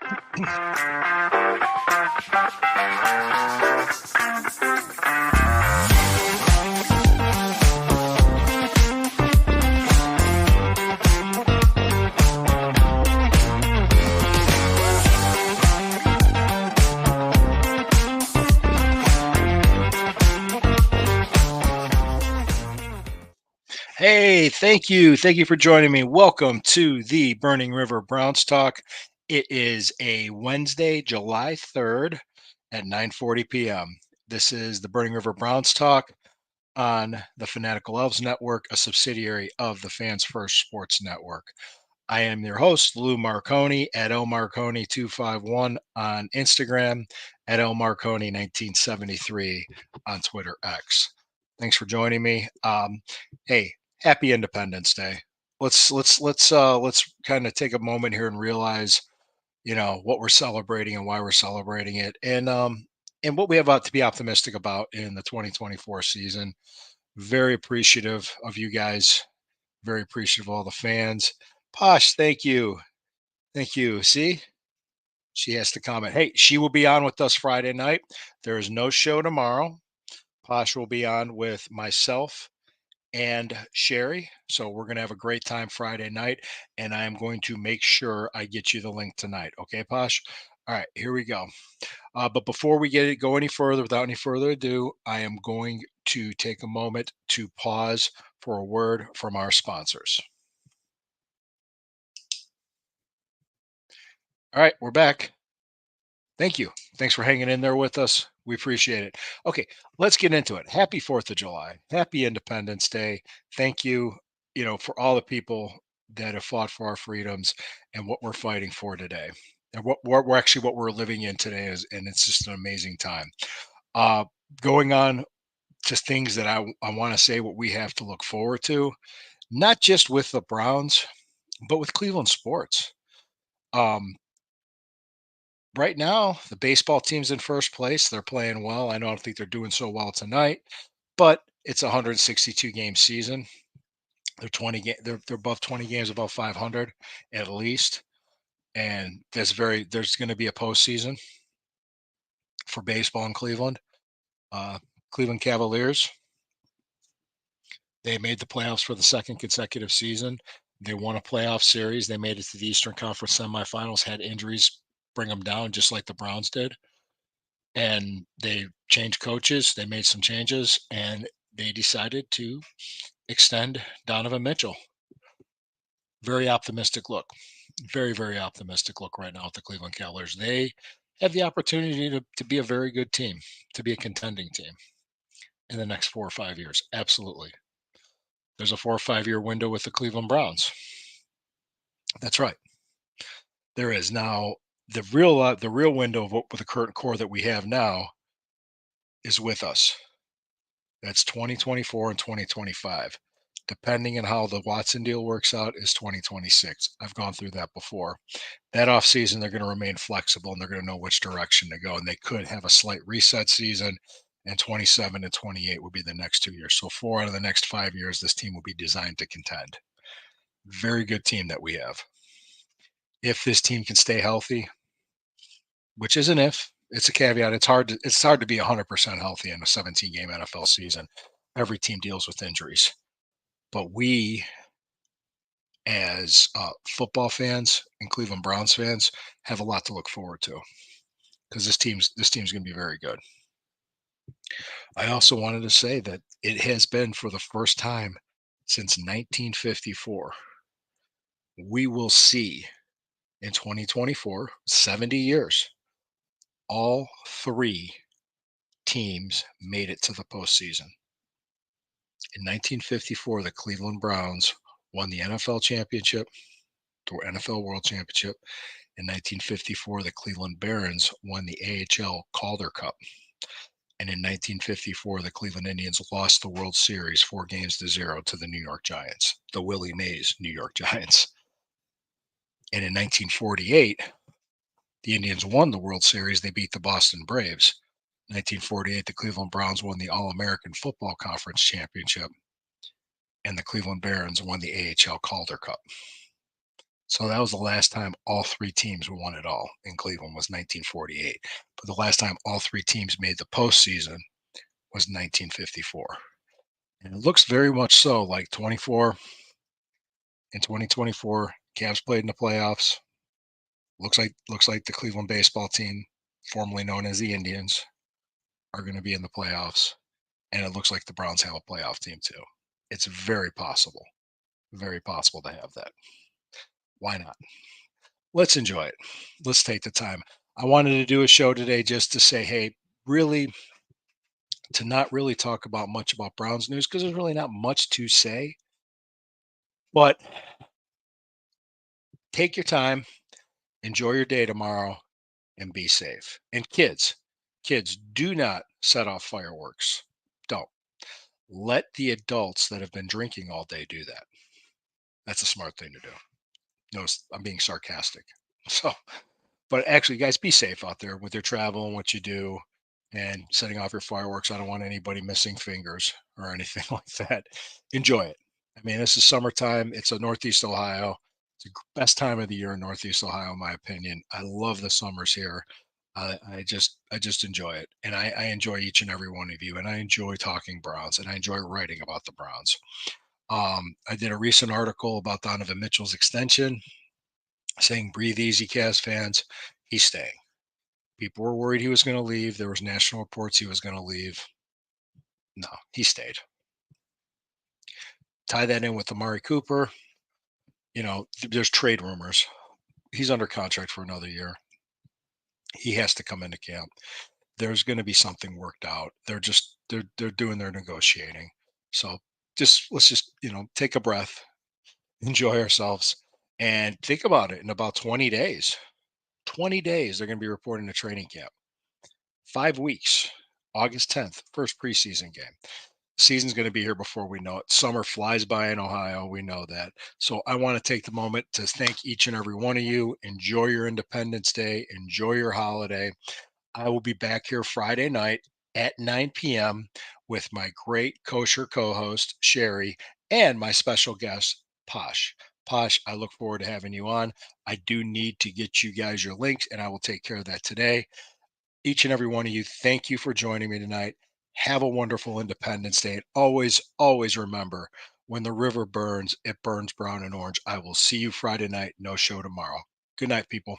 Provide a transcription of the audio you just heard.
Hey, thank you. Thank you for joining me. Welcome to the Burning River Browns Talk. It is a Wednesday, July 3rd at 9:40 p.m. This is the Burning River Browns Talk on the Fanatical Elves Network, a subsidiary of the Fans First Sports Network. I am your host, Lou Marconi at lmarconi251 on Instagram, at lmarconi1973 on Twitter X. Thanks for joining me. Hey, happy Independence Day. Let's kind of take a moment here and realize, what we're celebrating and why we're celebrating it, and what we have to be optimistic about in the 2024 season. Very appreciative of you guys. Very appreciative of all the fans. Posh, thank you. Thank you. See, she has to comment. Hey, she will be on with us Friday night. There is no show tomorrow. Posh will be on with myself and Sherry. So we're going to have a great time Friday night. And I am going to make sure I get you the link tonight. Okay, Posh? All right, here we go. But before we go any further, without any further ado, I am going to take a moment to pause for a word from our sponsors. All right, we're back. Thank you. Thanks for hanging in there with us. We appreciate it. Okay, let's get into it. Happy 4th of July. Happy Independence Day. Thank you, for all the people that have fought for our freedoms and what we're fighting for today. And what we're living in today is, and it's just an amazing time. Uh, Going on to things that I want to say what we have to look forward to, not just with the Browns, but with Cleveland sports. Um, Right now, the baseball team's in first place. They're playing well. I don't think they're doing so well tonight, but it's a 162 game season. They're above 20 games above 500 at least, and there's going to be a postseason for baseball in Cleveland. Cleveland Cavaliers, they made the playoffs for the second consecutive season. They won a playoff series. They made it to the Eastern Conference semifinals. Had injuries bring them down, just like the Browns did. And they changed coaches. They made some changes, and they decided to extend Donovan Mitchell. Very optimistic look. Very, very optimistic look right now at the Cleveland Cavaliers. They have the opportunity to be a very good team, to be a contending team in the next 4 or 5 years. Absolutely. There's a 4 or 5 year window with the Cleveland Browns. That's right. There is. Now, the real window of what with the current core that we have now is with us. That's 2024 and 2025. Depending on how the Watson deal works out, is 2026. I've gone through that before. That offseason, they're going to remain flexible and they're going to know which direction to go. And they could have a slight reset season, and 27 and 28 would be the next 2 years. So 4 out of the next 5 years, this team will be designed to contend. Very good team that we have. If this team can stay healthy, which is an if, it's a caveat. It's hard to be 100% healthy in a 17 game NFL season. Every team deals with injuries. But we, as football fans and Cleveland Browns fans, have a lot to look forward to because this team's going to be very good. I also wanted to say that it has been, for the first time since 1954, we will see in 2024, 70 years, all 3 teams made it to the postseason. In 1954, the Cleveland Browns won the NFL championship, the NFL World Championship. In 1954, the Cleveland Barons won the AHL Calder Cup. And in 1954, the Cleveland Indians lost the World Series 4-0 to the New York Giants, the Willie Mays New York Giants. And in 1948, the Indians won the World Series. They beat the Boston Braves. 1948, the Cleveland Browns won the All-American Football Conference Championship, and the Cleveland Barons won the AHL Calder Cup. So that was the last time all three teams won it all in Cleveland was 1948. But the last time all three teams made the postseason was 1954. And it looks very much so like 24 in 2024. Cavs played in the playoffs. Looks like the Cleveland baseball team, formerly known as the Indians, are going to be in the playoffs, and it looks like the Browns have a playoff team too. It's very possible to have that. Why not? Let's enjoy it. Let's take the time. I wanted to do a show today just to say, hey, really, to not really talk about much about Browns news because there's really not much to say. But take your time, enjoy your day tomorrow, and be safe. And kids, do not set off fireworks. Don't. Let the adults that have been drinking all day do that. That's a smart thing to do. Notice I'm being sarcastic. So, but actually, guys, be safe out there with your travel and what you do and setting off your fireworks. I don't want anybody missing fingers or anything like that. Enjoy it. I mean, this is summertime. It's a Northeast Ohio. It's the best time of the year in Northeast Ohio, in my opinion. I love the summers here. I just enjoy it, and I enjoy each and every one of you, and I enjoy talking Browns, and I enjoy writing about the Browns. I did a recent article about Donovan Mitchell's extension, saying breathe easy, Cavs fans. He's staying. People were worried he was going to leave. There was national reports he was going to leave. No, he stayed. Tie that in with Amari Cooper. There's trade rumors. He's under contract for another year. He has to come into camp. There's going to be something worked out. They're doing their negotiating. So let's just take a breath, enjoy ourselves, and think about it. In about 20 days, 20 days, they're going to be reporting to training camp. 5 weeks, August 10th, first preseason game. Season's going to be here before we know it. Summer flies by in Ohio. We know that. So I want to take the moment to thank each and every one of you. Enjoy your Independence Day. Enjoy your holiday. I will be back here Friday night at 9 p.m. with my great kosher co host, Sherry, and my special guest, Posh. Posh, I look forward to having you on. I do need to get you guys your links, and I will take care of that today. Each and every one of you, thank you for joining me tonight. Have a wonderful Independence Day. And always, always remember when the river burns, it burns brown and orange. I will see you Friday night. No show tomorrow. Good night, people.